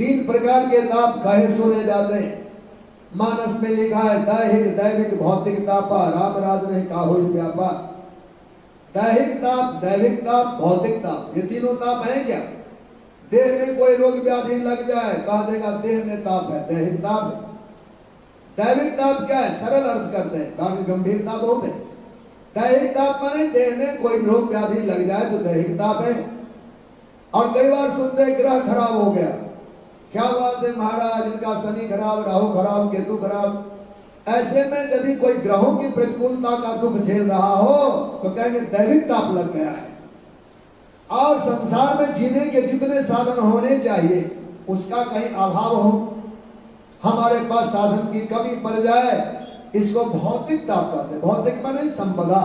तीन प्रकार के ताप कहे सुने जाते हैं। मानस में लिखा है दैहिक दैविक भौतिक तापा, रामराज ने कहा हो व्यापा। दैहिक ताप, दैविक ताप, भौतिक ताप, ये तीनों ताप हैं क्या? देह में कोई रोग व्याधि लग जाए, कह देगा देह में ताप है, दैहिक ताप है। दैविक ताप क्या है? सरल अर्थ करते हैं, काफी गंभीरता बहुत है। दैहिक ताप माने देह में कोई रोग व्याधि लग जाए तो दैहिक ताप है। और कई बार सुनते हैं ग्रह खराब हो गया, क्या बात है महाराज, इनका शनि खराब, राहु खराब, केतु खराब। ऐसे में यदि कोई ग्रहों की प्रतिकूलता का दुख झेल रहा हो तो कहेंगे दैविक ताप लग गया है। और संसार में जीने के जितने साधन होने चाहिए उसका कहीं अभाव हो, हमारे पास साधन की कमी पड़ जाए, इसको भौतिक ताप कहते हैं। भौतिक माने संपदा,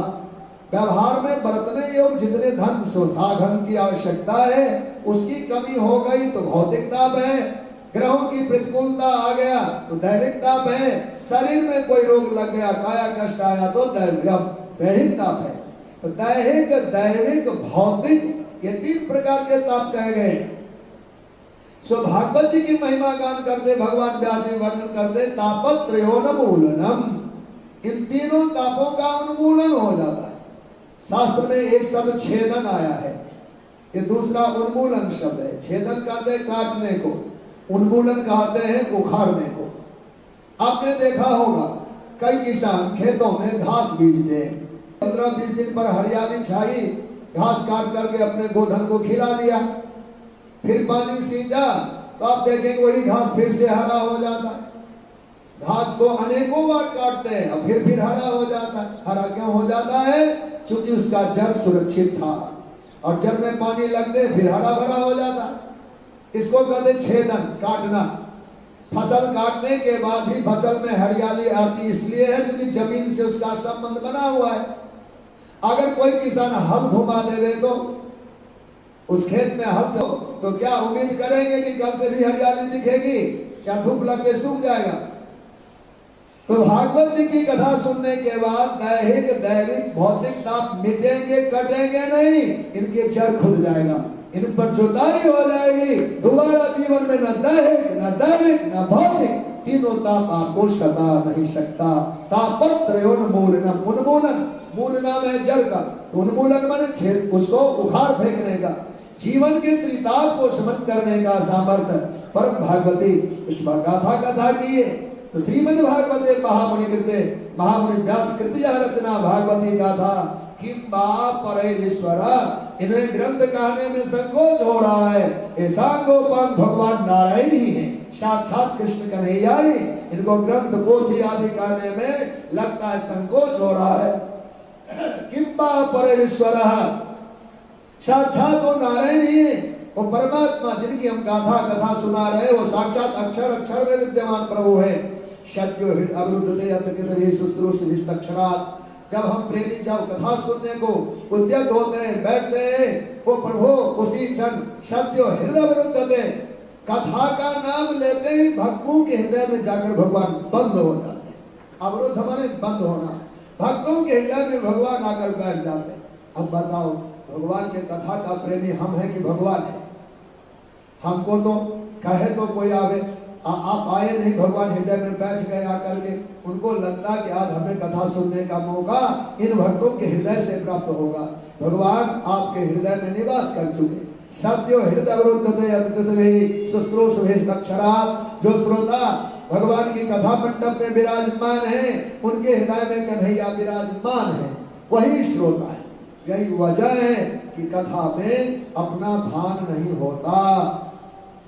व्यवहार में बरतने योग जितने धन साधन की आवश्यकता है उसकी कमी हो गई तो भौतिक ताप है। ग्रहों की प्रतिकूलता आ गया तो दैविक ताप है। शरीर में कोई रोग लग गया, काया कष्ट आया तो दैहिक ताप है। तो दैहिक दैविक भौतिक ये तीन प्रकार के ताप कहे गए। सो भागवत जी की महिमा गान करते भगवान व्यास जी वर्णन करते तापत्रयोन्मूलनम, इन तीनों तापों का उन्मूलन हो जाता है। शास्त्र में एक शब्द छेदन आया है, ये दूसरा उन्मूलन शब्द है। छेदन कहते हैं काटने को, उन्मूलन कहते हैं उखाड़ने को। आपने देखा होगा कई किसान खेतों में घास बीजते हैं, 15-20 दिन पर हरियाली छाई, घास काट करके अपने गोधन को खिला दिया, फिर पानी सींचा तो आप देखेंगे वही घास फिर से हरा हो जाता है। घास को अनेकों बार काटते हैं और फिर हरा हो जाता है। हरा क्यों हो जाता है? क्योंकि उसका जड़ सुरक्षित था, और जड़ में पानी लगते फिर हरा भरा हो जाता है। इसको कहते छेदन, काटना। फसल काटने के बाद ही फसल में हरियाली आती इसलिए है क्योंकि जमीन से उसका संबंध बना हुआ है। अगर कोई किसान हल घुमा देवे तो उस खेत में हल से तो क्या उम्मीद करेंगे कि कल से भी हरियाली दिखेगी? क्या धूप लग के सूख जाएगा? तो भागवत जी की कथा सुनने के बाद दैहिक दैविक भौतिक ताप मिटेंगे, कटेंगे नहीं, इनके जड़ खुद जाएगा, इन पर जुदाई हो जाएगी। दोबारा जीवन में न दैहिक न दैविक न भौतिक तीनों ताप आपको सता नहीं सकता। तापत्रयोन्मूलनम, उन्मूलन, मूल नाम है जड़ का, उन्मूलन माने छेद, उसको उखाड़ फेंकने का, जीवन के त्रिताप को समन करने का सामर्थ्य परम भागवती इस गाथा कथा की है। तो श्रीमद् भागवते महामुनि कृते महामुनि व्यास कृतिया रचना भागवती गाथा किंबा परैरीश्वर, इन्हें ग्रंथ कहने में संकोच हो रहा है। ऐसा गोपान भगवान नारायण ही है, साक्षात कृष्ण कन्हैया ही, इनको ग्रंथ पोथी आदि कहने में लगता है संकोच हो रहा है। किंबा परैरीश्वर, साक्षात वो नारायण ही है, वो परमात्मा जिनकी हम गाथा कथा सुना रहे, वो साक्षात अक्षर अक्षर में विद्यमान प्रभु है। सत्यो हृदय अवरुद्धते अतकृतभि शुश्रूष विस्तक्षणात्, जब हम प्रेमी जब कथा सुनने को उद्यत होते हैं, बैठते हैं, वो प्रभु उसी क्षण सत्यो हृदय अवरुद्धते, कथा का नाम लेते ही भक्तों के हृदय में जाकर भगवान बंद हो जाते हैं। अवरुद्ध माने बंद होना, भक्तों के हृदय में भगवान आकर बैठ जाते हैं। अब बताओ भगवान के कथा का प्रेमी हम हैं कि भगवान है? हमको तो कहे तो कोई आवे, आप आए नहीं, भगवान हृदय में बैठ गए आकर के, उनको लगता कि आज हमें कथा सुनने का मौका इन भक्तों के हृदय से प्राप्त होगा। भगवान आपके हृदय में निवास कर चुके। सत्यो हृदय अवरुद्धते अतकृतभि शुश्रूष विस्तक्षणात्, जो श्रोता भगवान की कथा मंडप में विराजमान है उनके हृदय में कन्हैया विराजमान है, वही श्रोता है। यही वजह है कि कथा में अपना भान नहीं होता।